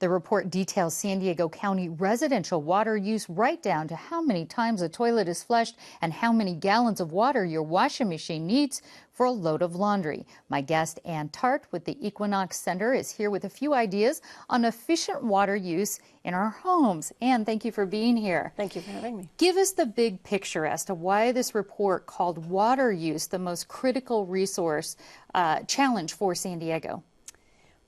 The report details San Diego County residential water use right down to how many times a toilet is flushed and how many gallons of water your washing machine needs for a load of laundry. My guest, Tartre with the Equinox Center, is here with a few ideas on efficient water use in our homes. Anne, thank you for being here. Thank you for having me. Give us the big picture as to why this report called water use the most critical resource challenge for San Diego.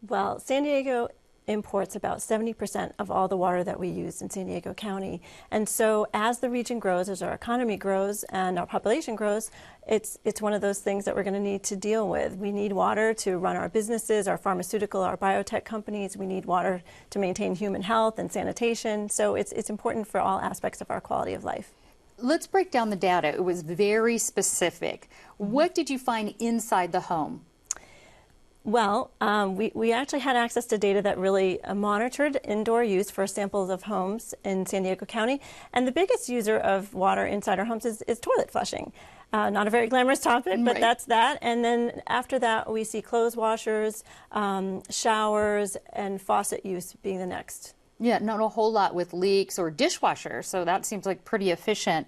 Well, San Diego imports about 70% of all the water that we use in San Diego County. And so as the region grows, as our economy grows and our population grows, it's one of those things that we're going to need to deal with. We need water to run our businesses, our pharmaceutical, our biotech companies. We need water to maintain human health and sanitation. So it's important for all aspects of our quality of life. Let's break down the data. It was very specific. What did you find inside the home? Well, we actually had access to data that really monitored indoor use for samples of homes in San Diego County. And the biggest user of water inside our homes is toilet flushing. Not a very glamorous topic, but that's that. And then after that, we see clothes washers, showers, and faucet use being the next. Yeah, not a whole lot with leaks or dishwasher, so that seems like pretty efficient.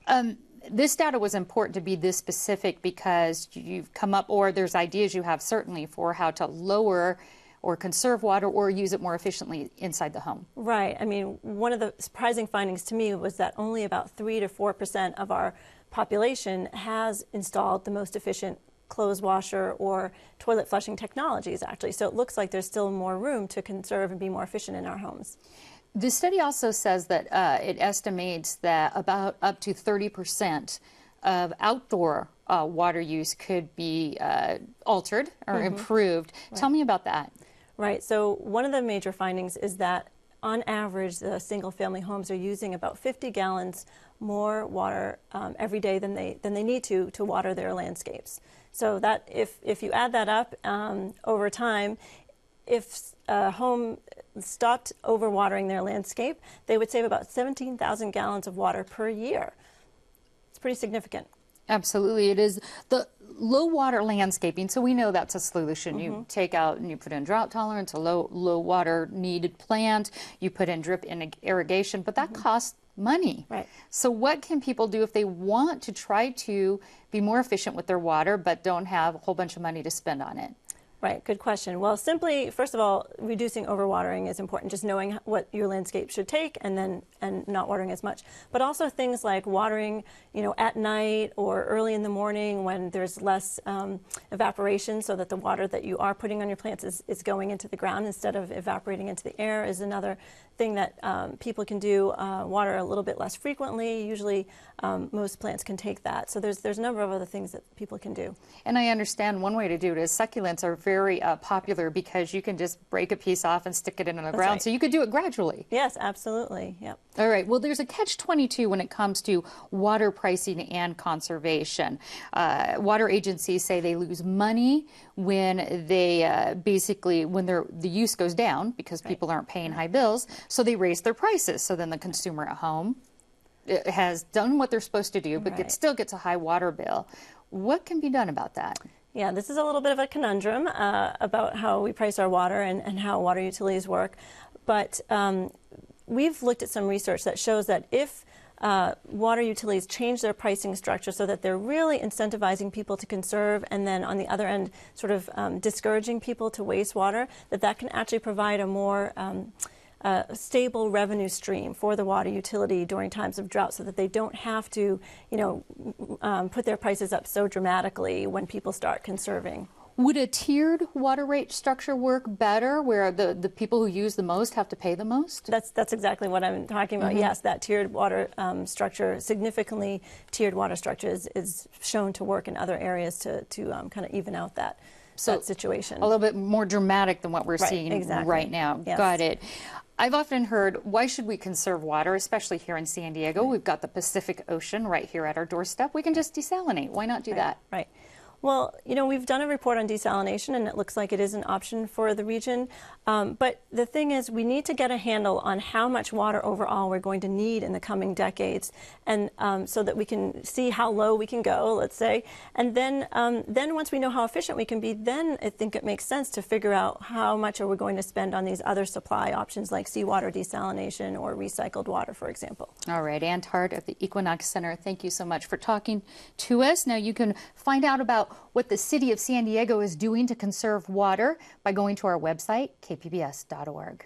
Right. This data was important to be this specific because you've come up, or there's ideas you have certainly for how to lower or conserve water or use it more efficiently inside the home. Right. I mean, one of the surprising findings to me was that only about 3 to 4% of our population has installed the most efficient clothes washer or toilet flushing technologies, actually. So it looks like there's still more room to conserve and be more efficient in our homes. The study also says that it estimates that about up to 30% of outdoor water use could be altered or improved. Right. Tell me about that. Right. So one of the major findings is that on average, the single-family homes are using about 50 gallons more water every day than they need to water their landscapes. So that if you add that up over time, if a home stopped overwatering their landscape, they would save about 17,000 gallons of water per year. It's pretty significant. Absolutely, it is. The low water landscaping, so we know that's a solution. You take out and you put in drought tolerance, a low water needed plant, you put in drip irrigation, but that costs money. Right. So what can people do if they want to try to be more efficient with their water but don't have a whole bunch of money to spend on it? Right, good question. Well, simply, first of all, reducing overwatering is important, just knowing what your landscape should take and not watering as much. But also things like watering, at night or early in the morning when there's less evaporation, so that the water that you are putting on your plants is going into the ground instead of evaporating into the air is another thing that people can do. Water a little bit less frequently. Usually most plants can take that. So there's a number of other things that people can do. And I understand one way to do it is succulents are very popular because you can just break a piece off and stick it in the ground. Right. So you could do it gradually. Yes, absolutely. Yep. All right. Well, there's a catch-22 when it comes to water pricing and conservation. Water agencies say they lose money when they when the use goes down because people aren't paying high bills. So they raise their prices. So then the consumer at home has done what they're supposed to do, but still gets a high water bill. What can be done about that? Yeah, this is a little bit of a conundrum about how we price our water and how water utilities work. But we've looked at some research that shows that if water utilities change their pricing structure so that they're really incentivizing people to conserve and then on the other end sort of discouraging people to waste water, that can actually provide a more stable revenue stream for the water utility during times of drought so that they don't have to, put their prices up so dramatically when people start conserving. Would a tiered water rate structure work better where the people who use the most have to pay the most? That's exactly what I'm talking about. Yes, that tiered water structure, significantly tiered water structure is shown to work in other areas to kind of even out that situation. A little bit more dramatic than what we're seeing right now. Yes. Got it. I've often heard, why should we conserve water, especially here in San Diego? We've got the Pacific Ocean right here at our doorstep. We can just desalinate. Why not do that? Right. Well, we've done a report on desalination, and it looks like it is an option for the region. But the thing is, we need to get a handle on how much water overall we're going to need in the coming decades, and so that we can see how low we can go, let's say. And then once we know how efficient we can be, then I think it makes sense to figure out how much are we going to spend on these other supply options like seawater desalination or recycled water, for example. All right, Ann Tartre of the Equinox Center, thank you so much for talking to us. Now you can find out about what the city of San Diego is doing to conserve water by going to our website, kpbs.org.